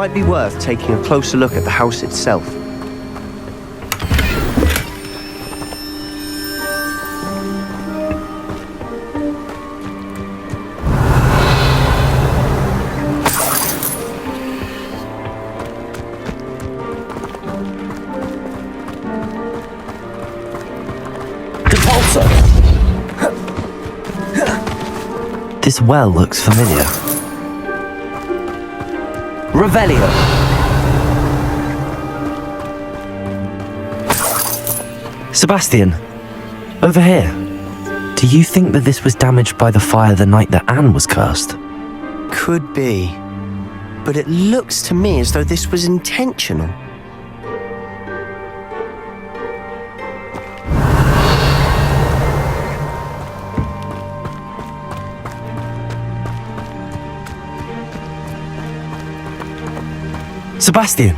might be worth taking a closer look at the house itself. This well looks familiar. Revelio. Sebastian, over here. Do you think that this was damaged by the fire the night that Anne was cursed? Could be. But it looks to me as though this was intentional. Sebastian,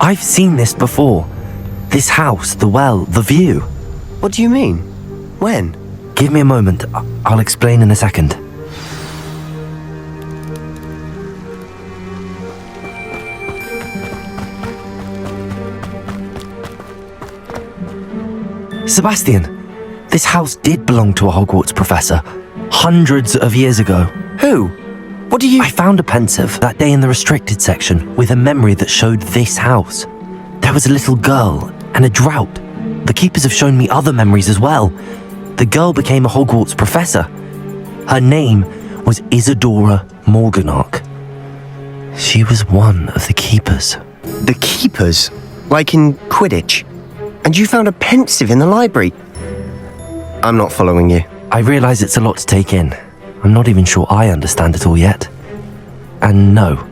I've seen this before. This house, the well, the view. What do you mean? When? Give me a moment. I'll explain in a second. Sebastian, this house did belong to a Hogwarts professor hundreds of years ago. Who? What do you... I found a pensive that day in the restricted section with a memory that showed this house. There was a little girl and a drought. The keepers have shown me other memories as well. The girl became a Hogwarts professor. Her name was Isadora Morganach. She was one of the keepers. The keepers? Like in Quidditch? And you found a pensive in the library? I'm not following you. I realize it's a lot to take in. I'm not even sure I understand it all yet. And no,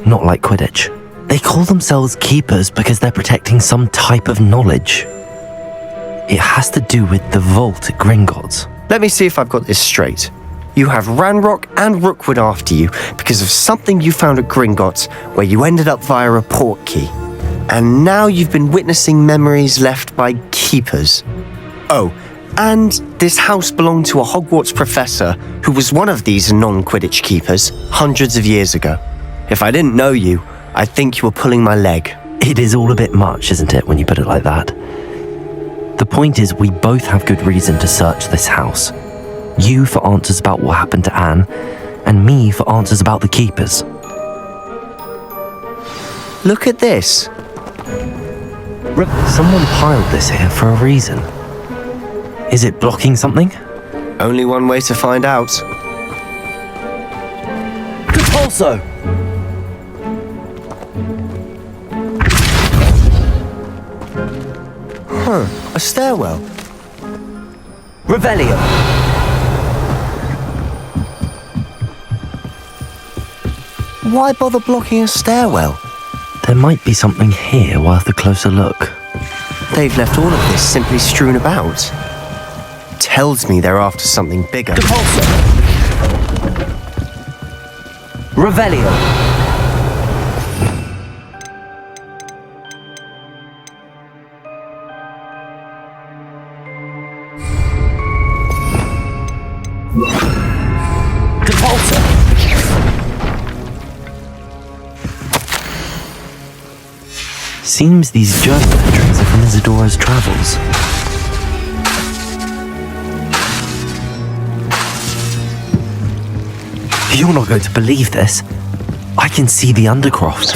not like Quidditch. They call themselves keepers because they're protecting some type of knowledge. It has to do with the vault at Gringotts. Let me see if I've got this straight. You have Ranrock and Rookwood after you because of something you found at Gringotts where you ended up via a portkey. And now you've been witnessing memories left by keepers. Oh, and this house belonged to a Hogwarts professor who was one of these non-Quidditch keepers hundreds of years ago. If I didn't know you, I'd think you were pulling my leg. It is all a bit much, isn't it, when you put it like that? The point is, we both have good reason to search this house. You for answers about what happened to Anne, and me for answers about the keepers. Look at this. Someone piled this here for a reason. Is it blocking something? Only one way to find out. Compulso! A stairwell. Revelio. Why bother blocking a stairwell? There might be something here worth a closer look. They've left all of this simply strewn about. Tells me they're after something bigger. Compulso. Revelio. Compulso. Seems these journal entries are from Isadora's travels. You're not going to believe this. I can see the Undercroft.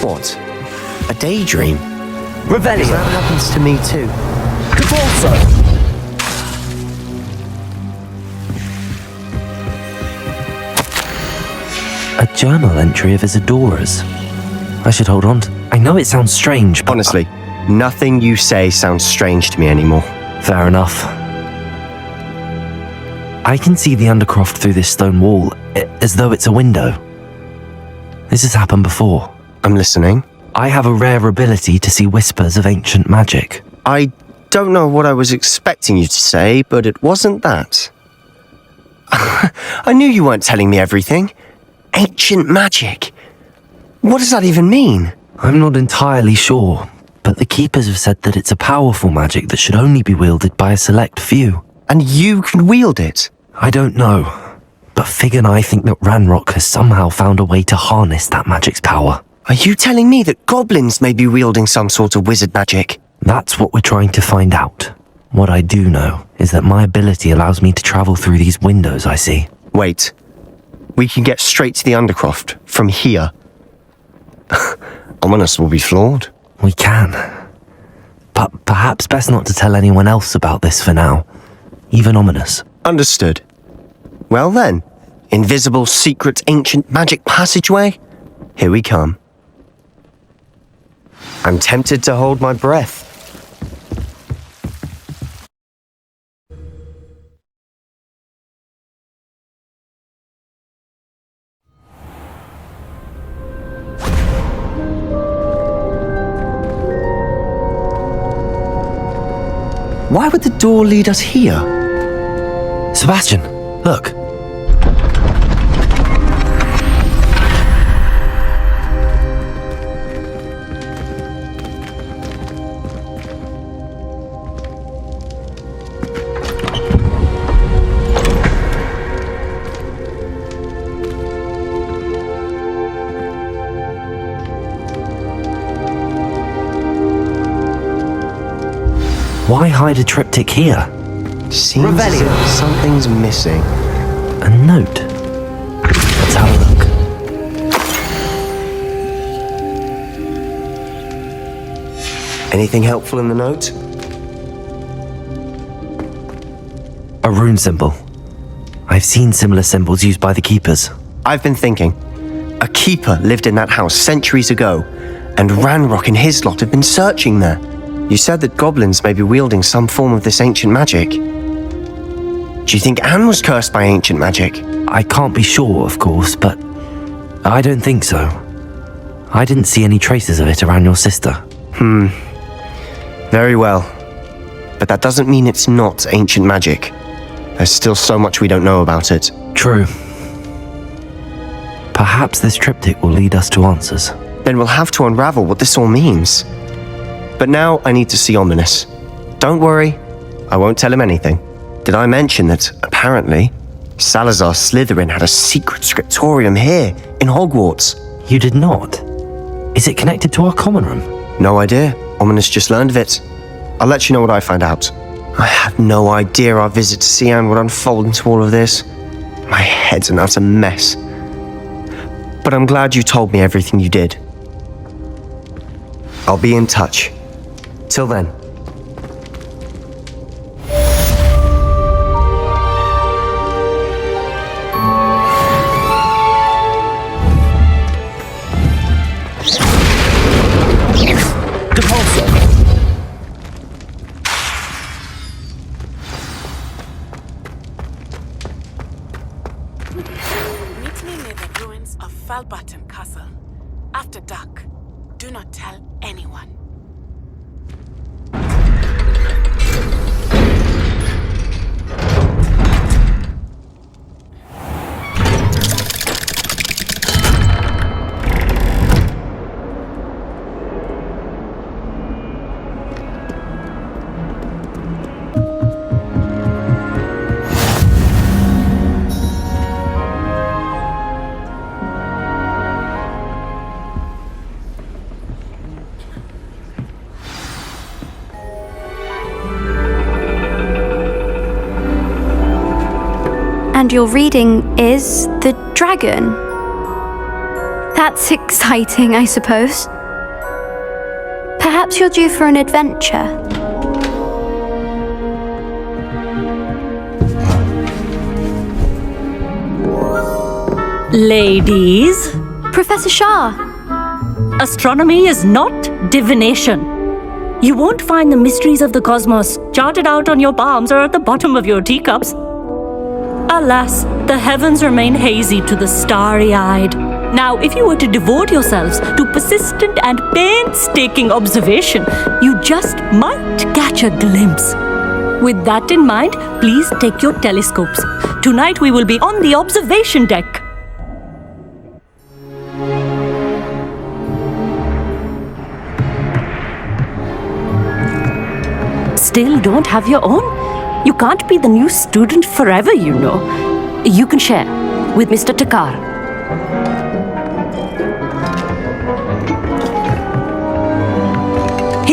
What? A daydream? Revelio. That happens to me too. Compulso. A journal entry of Isadora's. I should hold on to... I know it sounds strange, but... Honestly, nothing you say sounds strange to me anymore. Fair enough. I can see the Undercroft through this stone wall, as though it's a window. This has happened before. I'm listening. I have a rare ability to see whispers of ancient magic. I don't know what I was expecting you to say, but it wasn't that. I knew you weren't telling me everything. Ancient magic. What does that even mean? I'm not entirely sure, but the Keepers have said that it's a powerful magic that should only be wielded by a select few. And you can wield it? I don't know, but Fig and I think that Ranrock has somehow found a way to harness that magic's power. Are you telling me that goblins may be wielding some sort of wizard magic? That's what we're trying to find out. What I do know is that my ability allows me to travel through these windows I see. Wait. We can get straight to the Undercroft from here. Ominous will be flawed. We can. But perhaps best not to tell anyone else about this for now. Even Ominous. Understood. Well then, invisible, secret, ancient magic passageway? Here we come. I'm tempted to hold my breath. Why would the door lead us here? Sebastian, look. Why hide a triptych here? Seems as if something's missing. A note. Let's have a look. Anything helpful in the note? A rune symbol. I've seen similar symbols used by the keepers. I've been thinking. A keeper lived in that house centuries ago, and Ranrock and his lot have been searching there. You said that goblins may be wielding some form of this ancient magic. Do you think Anne was cursed by ancient magic? I can't be sure, of course, but I don't think so. I didn't see any traces of it around your sister. Very well. But that doesn't mean it's not ancient magic. There's still so much we don't know about it. True. Perhaps this triptych will lead us to answers. Then we'll have to unravel what this all means. But now I need to see Ominous. Don't worry, I won't tell him anything. Did I mention that, apparently, Salazar Slytherin had a secret scriptorium here, in Hogwarts? You did not? Is it connected to our common room? No idea. Ominous just learned of it. I'll let you know what I find out. I had no idea our visit to see Anne would unfold into all of this. My head's an utter mess. But I'm glad you told me everything you did. I'll be in touch. Till then. Meet me near the ruins of Falbottom Castle. After dark. Do not tell anyone. And your reading is The Dragon. That's exciting, I suppose. Perhaps you're due for an adventure. Ladies, Professor Shah, astronomy is not divination. You won't find the mysteries of the cosmos charted out on your palms or at the bottom of your teacups. Alas, the heavens remain hazy to the starry-eyed. Now, if you were to devote yourselves to persistent and painstaking observation, you just might catch a glimpse. With that in mind, please take your telescopes. Tonight we will be on the observation deck. Still don't have your own? You can't be the new student forever, you know. You can share with Mr. Takar.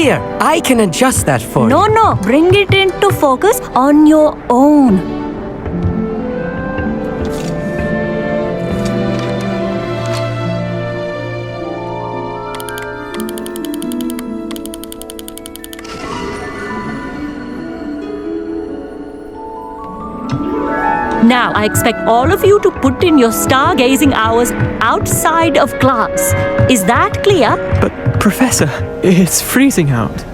Here, I can adjust that for you. No, bring it into focus on your own. Now, I expect all of you to put in your stargazing hours outside of class. Is that clear? But, Professor, it's freezing out.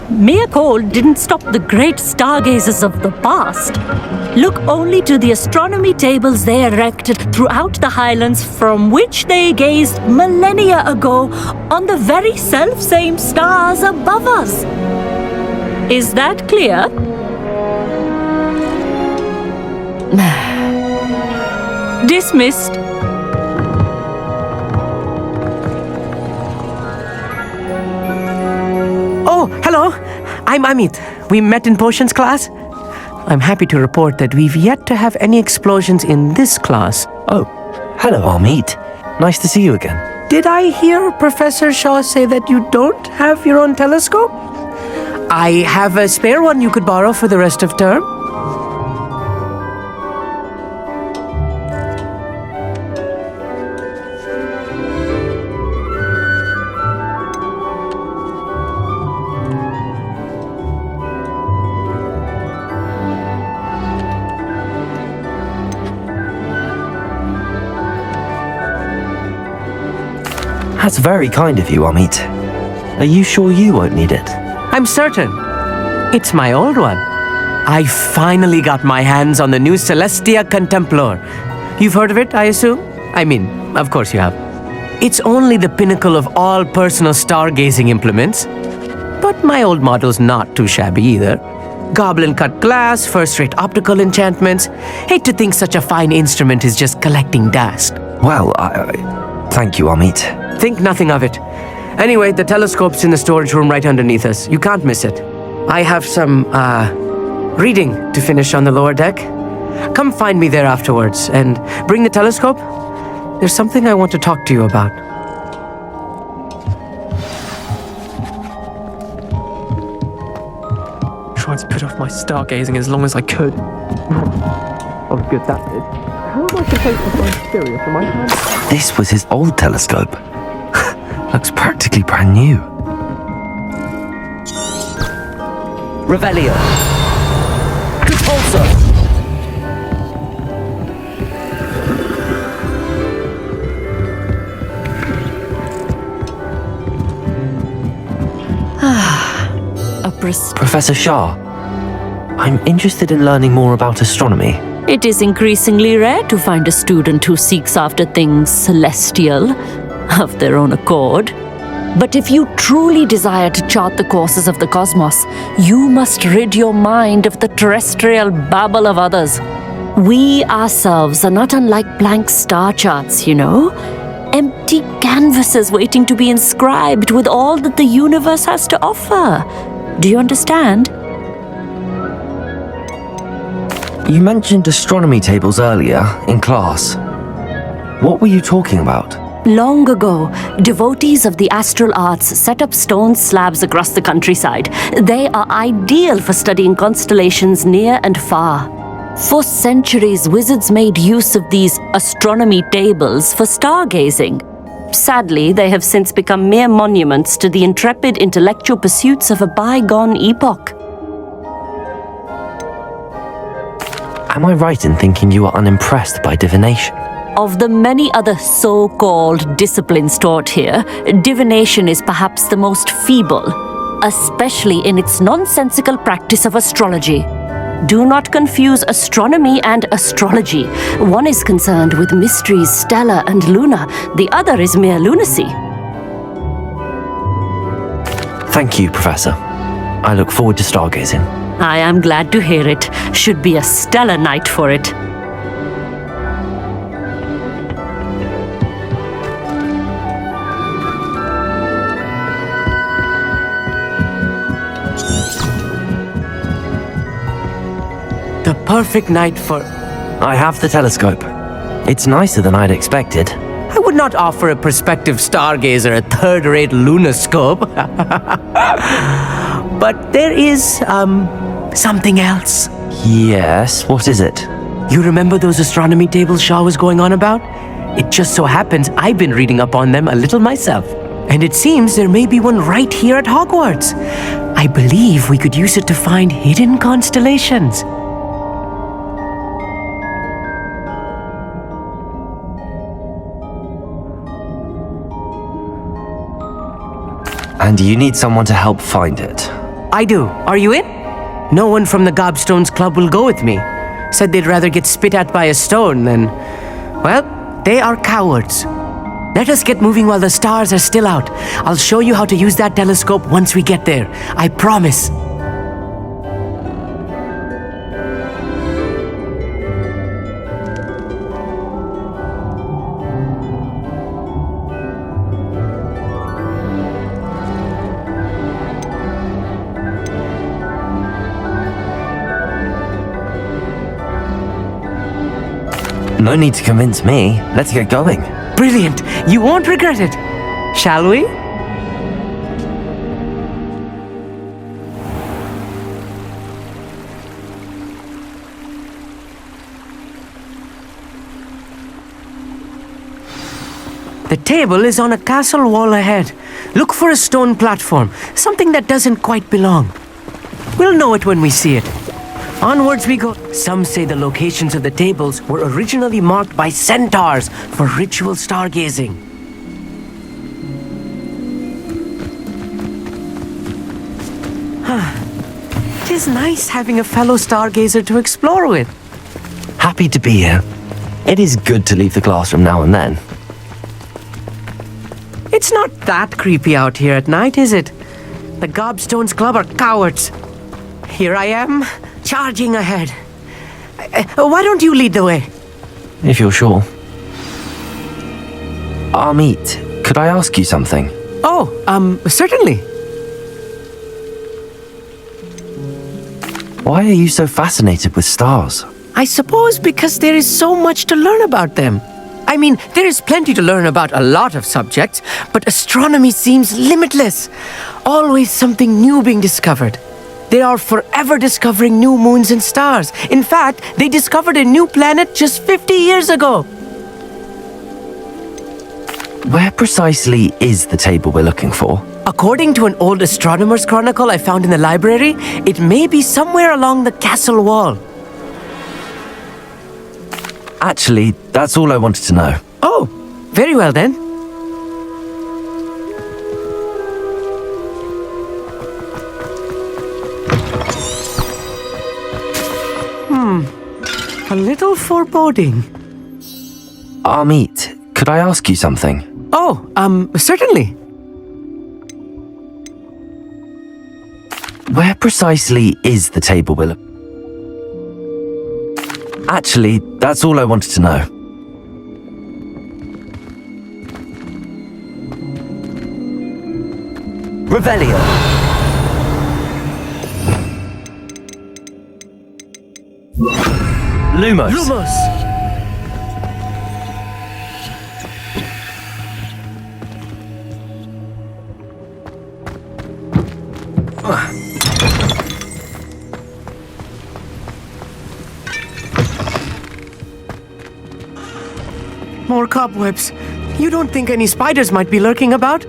Mere cold didn't stop the great stargazers of the past. Look only to the astronomy tables they erected throughout the highlands from which they gazed millennia ago on the very self-same stars above us. Is that clear? Dismissed. Oh, hello. I'm Amit. We met in potions class. I'm happy to report that we've yet to have any explosions in this class. Oh, hello, Amit. Nice to see you again. Did I hear Professor Shaw say that you don't have your own telescope? I have a spare one you could borrow for the rest of term. That's very kind of you, Amit. Are you sure you won't need it? I'm certain. It's my old one. I finally got my hands on the new Celestia Contemplar. You've heard of it, I assume? I mean, of course you have. It's only the pinnacle of all personal stargazing implements. But my old model's not too shabby either. Goblin-cut glass, first-rate optical enchantments. Hate to think such a fine instrument is just collecting dust. Well, thank you, Amit. Think nothing of it. Anyway, the telescope's in the storage room right underneath us. You can't miss it. I have some, reading to finish on the lower deck. Come find me there afterwards, and bring the telescope. There's something I want to talk to you about. Tried to put off my stargazing as long as I could. Oh, good that is. How am I supposed to find Syria for my hand? This was his old telescope. Looks practically brand new. Revelio. Compulsor! Professor Shah, I'm interested in learning more about astronomy. It is increasingly rare to find a student who seeks after things celestial of their own accord. But if you truly desire to chart the courses of the cosmos, you must rid your mind of the terrestrial babble of others. We ourselves are not unlike blank star charts, you know? Empty canvases waiting to be inscribed with all that the universe has to offer. Do you understand? You mentioned astronomy tables earlier in class. What were you talking about? Long ago, devotees of the astral arts set up stone slabs across the countryside. They are ideal for studying constellations near and far. For centuries, wizards made use of these astronomy tables for stargazing. Sadly, they have since become mere monuments to the intrepid intellectual pursuits of a bygone epoch. Am I right in thinking you are unimpressed by divination? Of the many other so-called disciplines taught here, divination is perhaps the most feeble, especially in its nonsensical practice of astrology. Do not confuse astronomy and astrology. One is concerned with mysteries stellar and lunar, the other is mere lunacy. Thank you, Professor. I look forward to stargazing. I am glad to hear it. Should be a stellar night for it. The perfect night for... I have the telescope. It's nicer than I'd expected. I would not offer a prospective stargazer a third-rate lunoscope. But there is, something else. Yes, what is it? You remember those astronomy tables Shaw was going on about? It just so happens I've been reading up on them a little myself. And it seems there may be one right here at Hogwarts. I believe we could use it to find hidden constellations. And you need someone to help find it. I do. Are you in? No one from the Gobstones Club will go with me. Said they'd rather get spit at by a stone than... Well, they are cowards. Let us get moving while the stars are still out. I'll show you how to use that telescope once we get there. I promise. No need to convince me. Let's get going. Brilliant. You won't regret it. Shall we? The table is on a castle wall ahead. Look for a stone platform, something that doesn't quite belong. We'll know it when we see it. Onwards we go. Some say the locations of the tables were originally marked by centaurs for ritual stargazing. It is nice having a fellow stargazer to explore with. Happy to be here. It is good to leave the classroom now and then. It's not that creepy out here at night, is it? The Gobstones Club are cowards. Here I am, charging ahead. Why don't you lead the way? If you're sure. Amit, could I ask you something? Oh, certainly. Why are you so fascinated with stars? I suppose because there is so much to learn about them. I mean, there is plenty to learn about a lot of subjects, but astronomy seems limitless. Always something new being discovered. They are forever discovering new moons and stars. In fact, they discovered a new planet just 50 years ago. Where precisely is the table we're looking for? According to an old astronomer's chronicle I found in the library, it may be somewhere along the castle wall. Actually, that's all I wanted to know. Oh, very well then. A little foreboding. Amit, could I ask you something? Oh, certainly. Where precisely is the table we're looking for? Actually, that's all I wanted to know. Revelio. Lumos. Lumos! More cobwebs. You don't think any spiders might be lurking about?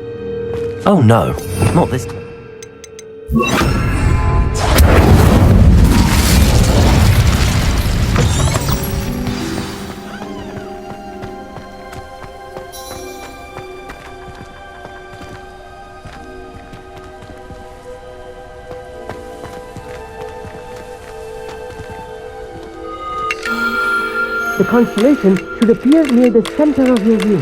Oh no, not this. The constellation should appear near the center of your view.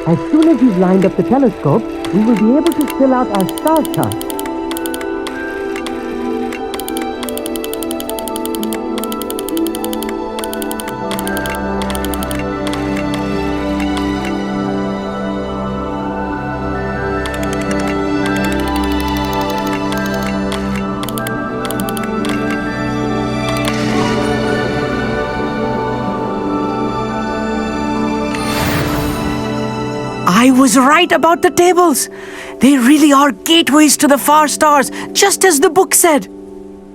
As soon as you've lined up the telescope, we will be able to fill out our star chart. I was right about the tables. They really are gateways to the far stars, just as the book said.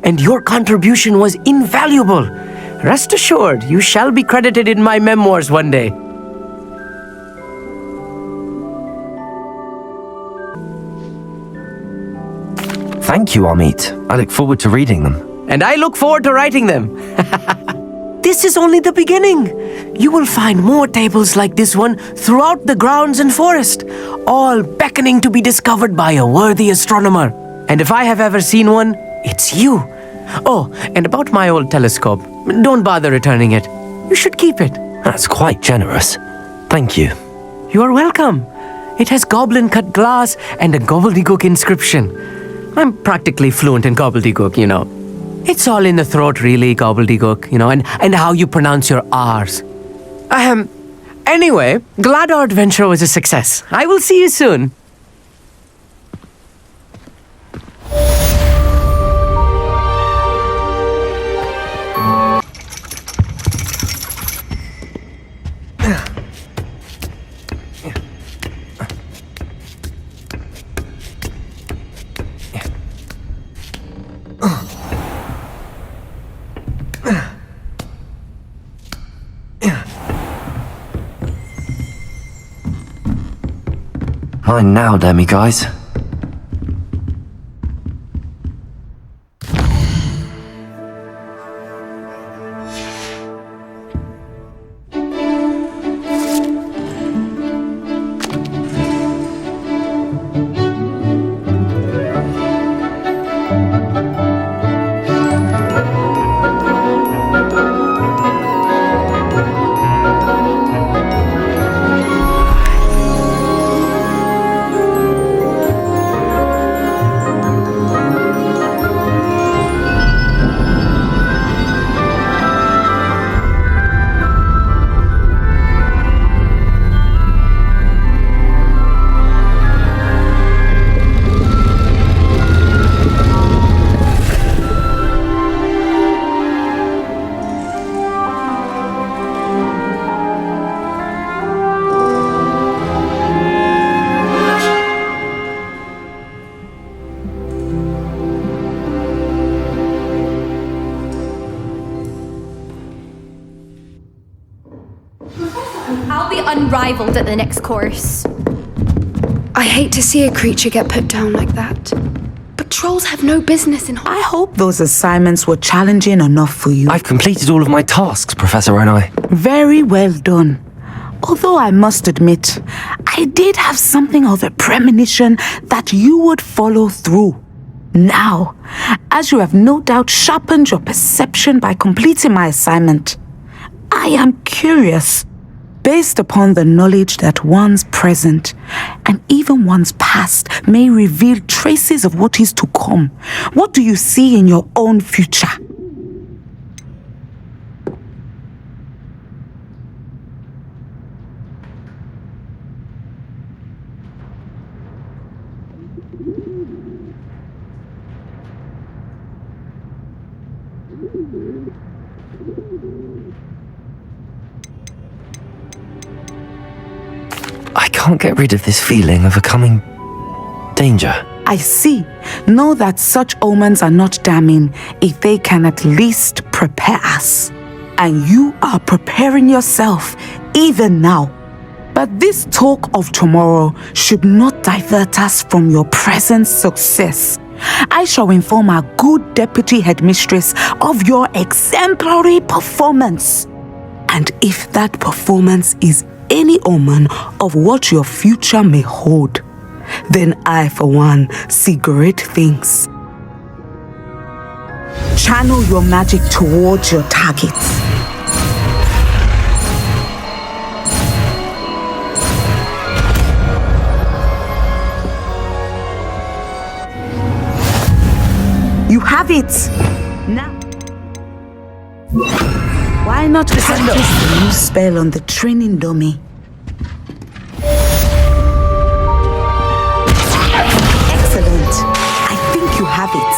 And your contribution was invaluable. Rest assured, you shall be credited in my memoirs one day. Thank you, Amit. I look forward to reading them. And I look forward to writing them. This is only the beginning. You will find more tables like this one throughout the grounds and forest, all beckoning to be discovered by a worthy astronomer. And if I have ever seen one, it's you. Oh, and about my old telescope, don't bother returning it. You should keep it. That's quite generous. Thank you. You are welcome. It has goblin-cut glass and a gobbledygook inscription. I'm practically fluent in gobbledygook, you know. It's all in the throat, really, gobbledygook, you know, and how you pronounce your R's. Anyway, glad our adventure was a success. I will see you soon. Mine now, demi-guys. I'll be unrivaled at the next course. I hate to see a creature get put down like that. But trolls have no business in... I hope those assignments were challenging enough for you. I've completed all of my tasks, Professor Renai. Very well done. Although I must admit, I did have something of a premonition that you would follow through. Now, as you have no doubt sharpened your perception by completing my assignment, I am curious, based upon the knowledge that one's present and even one's past may reveal traces of what is to come. What do you see in your own future? I can't get rid of this feeling of a coming danger. I see. Know that such omens are not damning if they can at least prepare us. And you are preparing yourself even now. But this talk of tomorrow should not divert us from your present success. I shall inform our good deputy headmistress of your exemplary performance. And if that performance is any omen of what your future may hold, then I, for one, see great things. Channel your magic towards your targets. You have it! Now, why not practice the new spell on the training dummy? Excellent! I think you have it.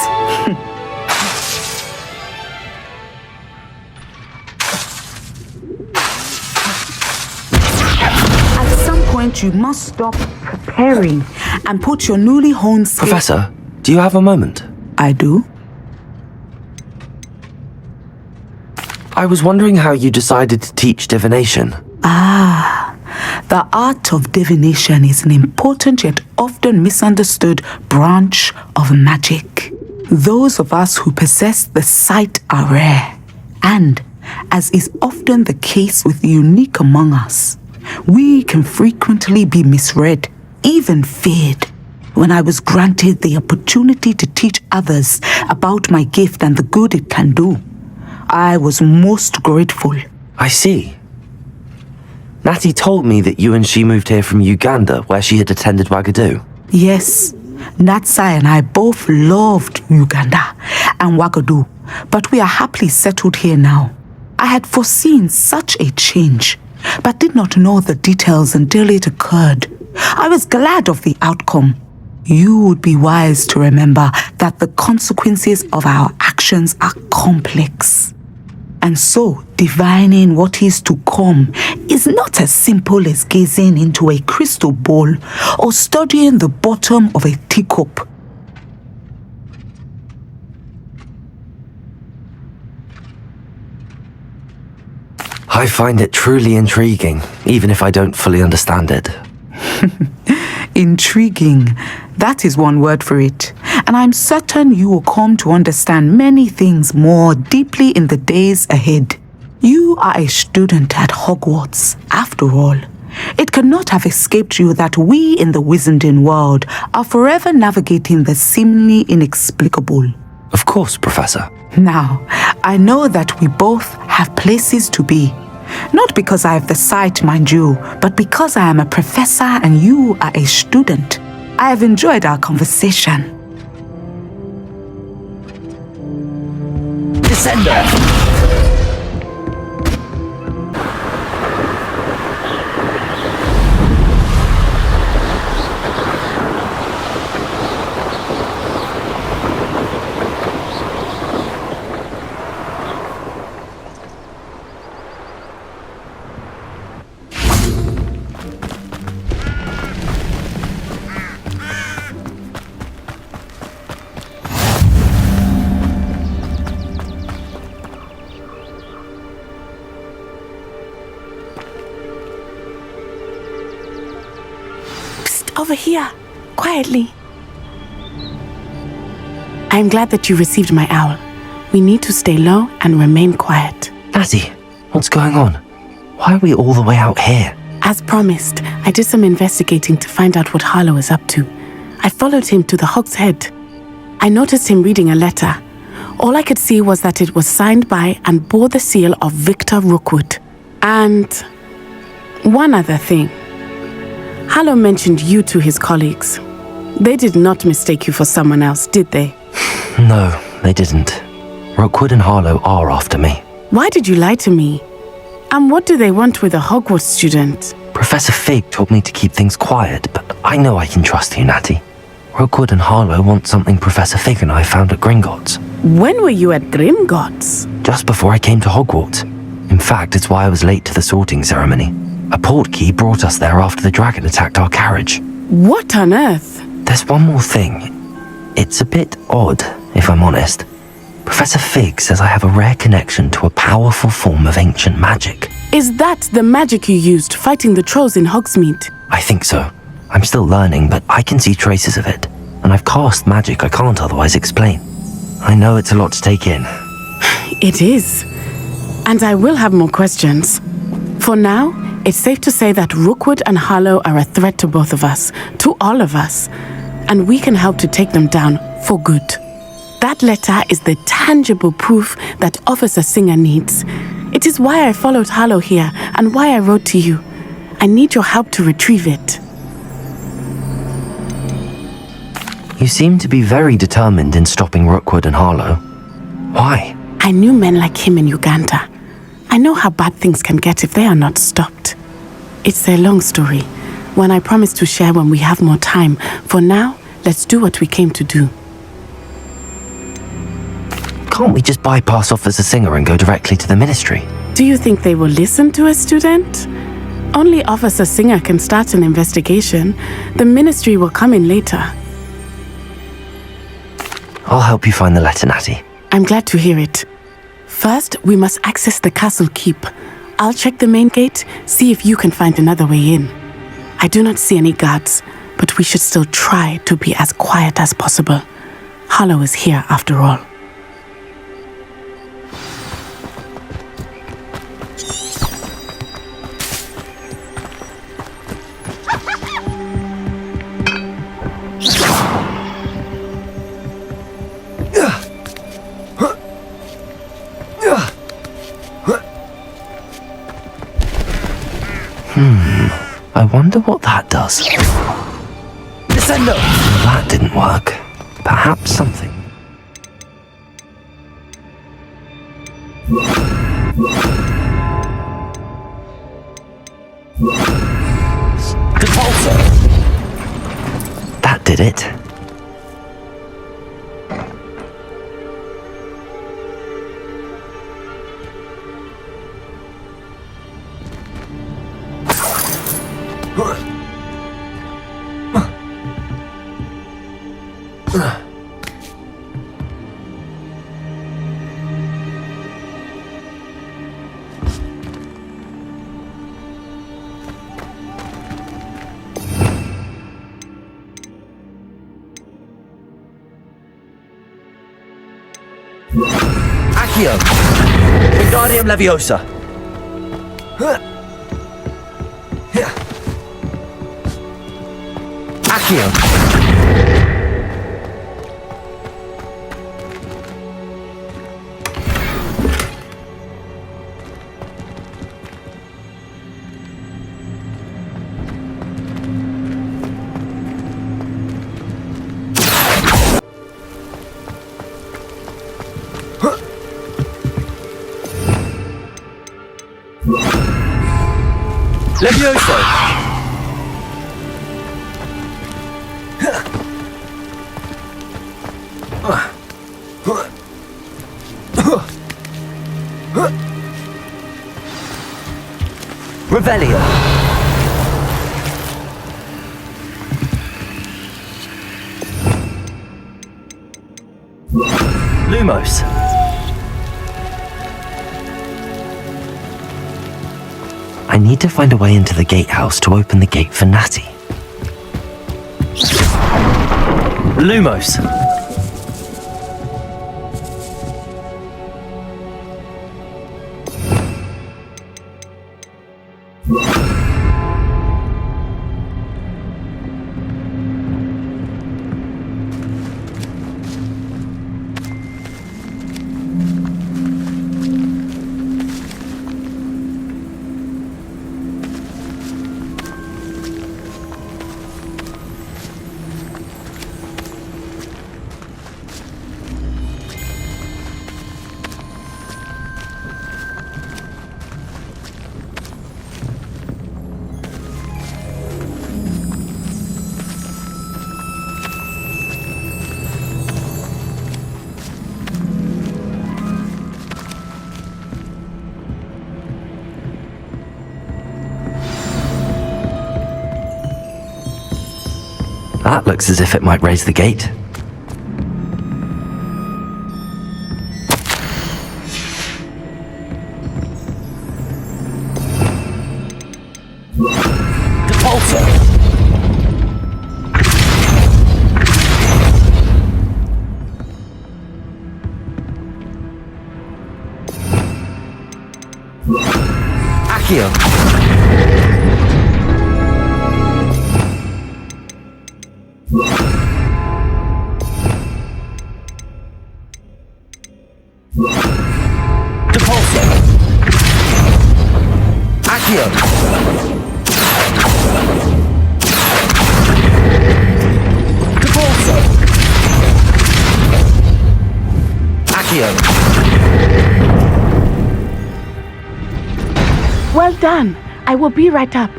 At some point But you must stop preparing and put your newly honed skills... Professor, do you have a moment? I do. I was wondering how you decided to teach divination. The art of divination is an important yet often misunderstood branch of magic. Those of us who possess the sight are rare, and, as is often the case with the unique among us, we can frequently be misread, even feared. When I was granted the opportunity to teach others about my gift and the good it can do, I was most grateful. I see. Natty told me that you and she moved here from Uganda, where she had attended Wagadu. Yes, Natsai and I both loved Uganda and Wagadu, but we are happily settled here now. I had foreseen such a change, but did not know the details until it occurred. I was glad of the outcome. You would be wise to remember that the consequences of our actions are complex. And so, divining what is to come is not as simple as gazing into a crystal ball or studying the bottom of a teacup. I find it truly intriguing, even if I don't fully understand it. Intriguing. That is one word for it. And I'm certain you will come to understand many things more deeply in the days ahead. You are a student at Hogwarts, after all. It cannot have escaped you that we in the wizarding world are forever navigating the seemingly inexplicable. Of course, Professor. Now, I know that we both have places to be. Not because I have the sight, mind you, but because I am a professor and you are a student. I have enjoyed our conversation. Descender! Over here, quietly. I'm glad that you received my owl. We need to stay low and remain quiet. Natty, what's going on? Why are we all the way out here? As promised, I did some investigating to find out what Harlow is up to. I followed him to the Hog's Head. I noticed him reading a letter. All I could see was that it was signed by and bore the seal of Victor Rookwood. And one other thing. Harlow mentioned you to his colleagues. They did not mistake you for someone else, did they? No, they didn't. Rookwood and Harlow are after me. Why did you lie to me? And what do they want with a Hogwarts student? Professor Fig told me to keep things quiet, but I know I can trust you, Natty. Rookwood and Harlow want something Professor Fig and I found at Gringotts. When were you at Gringotts? Just before I came to Hogwarts. In fact, it's why I was late to the sorting ceremony. A portkey brought us there after the dragon attacked our carriage. What on earth? There's one more thing. It's a bit odd, if I'm honest. Professor Fig says I have a rare connection to a powerful form of ancient magic. Is that the magic you used fighting the trolls in Hogsmeade? I think so. I'm still learning, but I can see traces of it. And I've cast magic I can't otherwise explain. I know it's a lot to take in. It is. And I will have more questions. For now, it's safe to say that Rookwood and Harlow are a threat to both of us, to all of us, and we can help to take them down for good. That letter is the tangible proof that Officer Singer needs. It is why I followed Harlow here and why I wrote to you. I need your help to retrieve it. You seem to be very determined in stopping Rookwood and Harlow. Why? I knew men like him in Uganda. I know how bad things can get if they are not stopped. It's a long story, one I promise to share when we have more time. For now, let's do what we came to do. Can't we just bypass Officer Singer and go directly to the Ministry? Do you think they will listen to a student? Only Officer Singer can start an investigation. The ministry will come in later. I'll help you find the letter, Natty. I'm glad to hear it. First, we must access the castle keep. I'll check the main gate, see if you can find another way in. I do not see any guards, but we should still try to be as quiet as possible. Hollow is here after all. I wonder what that does. Descendo! That didn't work. Perhaps something. That did it. Accio! Wingardium Leviosa! Accio! Levioso! Revelio! Lumos! I need to find a way into the gatehouse to open the gate for Natty. Lumos! That looks as if it might raise the gate. Accio! Well done. I will be right up.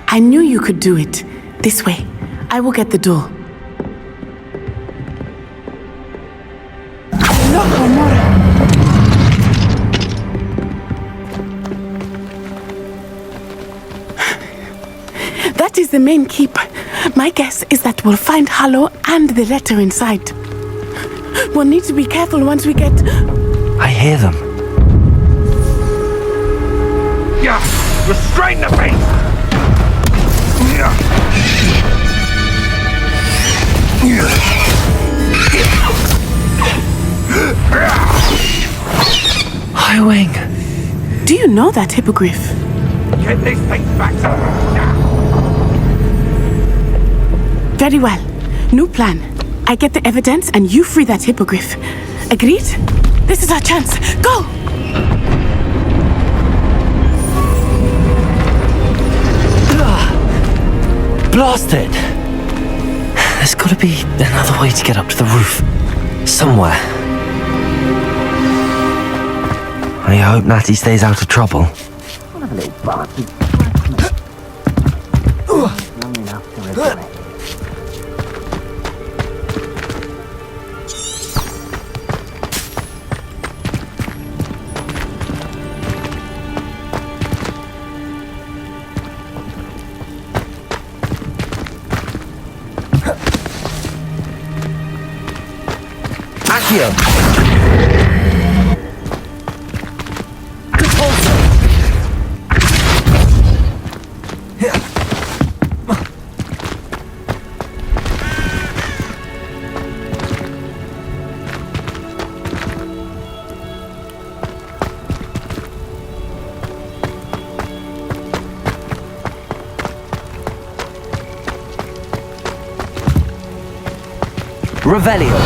I knew you could do it. This way. I will get the door. is the main keep. My guess is that we'll find Hallow and the letter inside. We'll need to be careful once we get... I hear them. Yeah! Restrain the beast! Highwing. Do you know that hippogriff? Get these things back to now! Very well. New plan. I get the evidence and you free that hippogriff. Agreed? This is our chance. Go! Blasted! There's gotta be another way to get up to the roof. Somewhere. I hope Natty stays out of trouble. Accio! Revelio.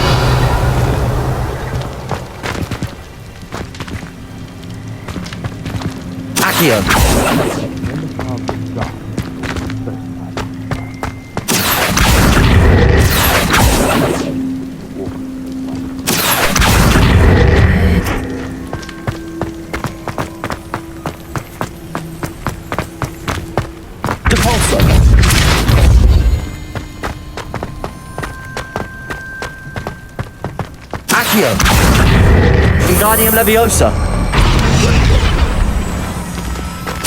Accio. Wingardium Leviosa.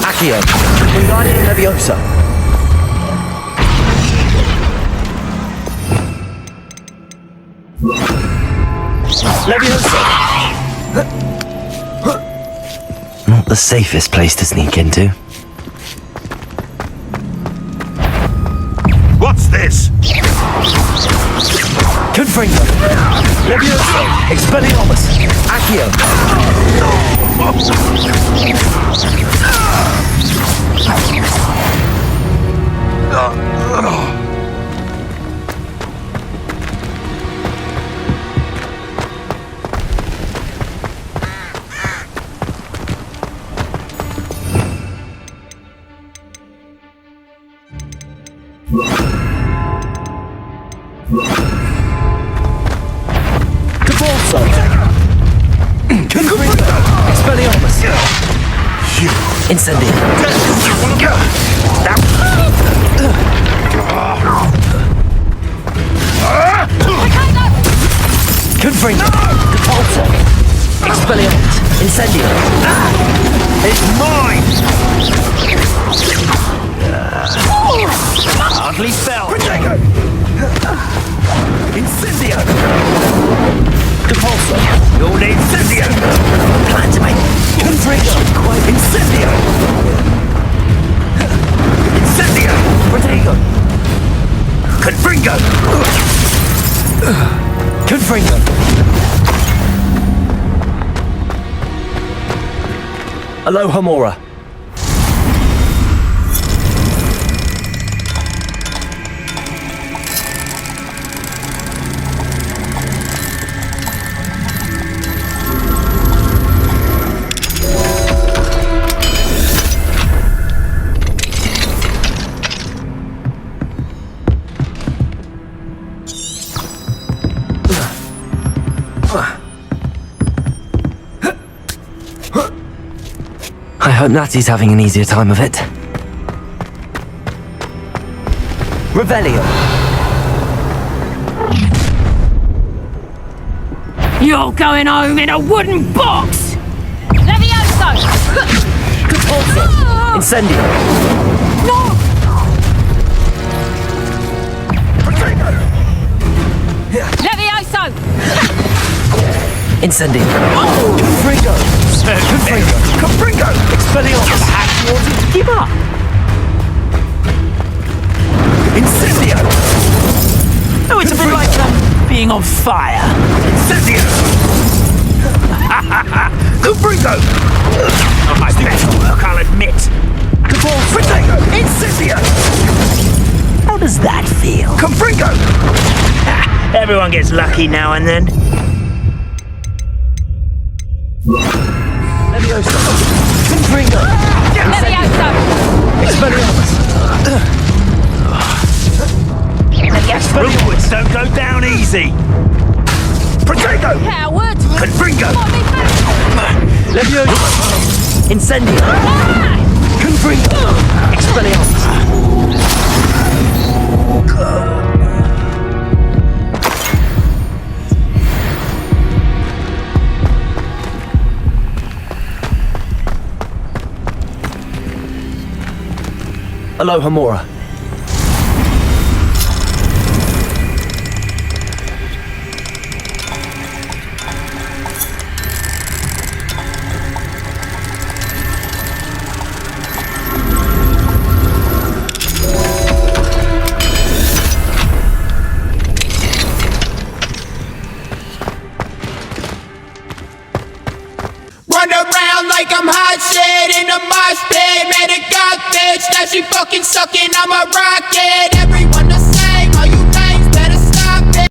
Accio. Wingardium Leviosa. Leviosa. Not the safest place to sneak into. What's this? Confringo. Leviosa. Expelliarmus. Accio. Incendio. Confringo. Depulso. Expelliarmus. Incendio. It's mine! Hardly fell. Incendio. Depulso. You'll need Incendio! Plan to make. Confringo. Incendio. Incendio! Protego. Confringo! Confringo. Aloha Mora. I hope Natty's having an easier time of it. Revelio. You're going home in a wooden box! Levioso! Depulso. Incendio. No! Levioso! Incendio. Confringo! Confringo! Expelliarmus! Perhaps you wanted to give up. Incendio! Oh, it's a bit like being on fire. Incendio! Confringo! Not my best work, I'll admit. Confringo! Incendio! How does that feel? Confringo! Everyone gets lucky now and then. Levioso. Confringo. Levioso! Expelliarmus. Rookwoods don't go down easy. Protego! Coward! Confringo! Levioso. Incendio. Confringo. Expelliarmus. Aloha Mora. Run around like I'm hot shit in a mosh pit. Made a god bitch, now she fucking sucking on my rocket.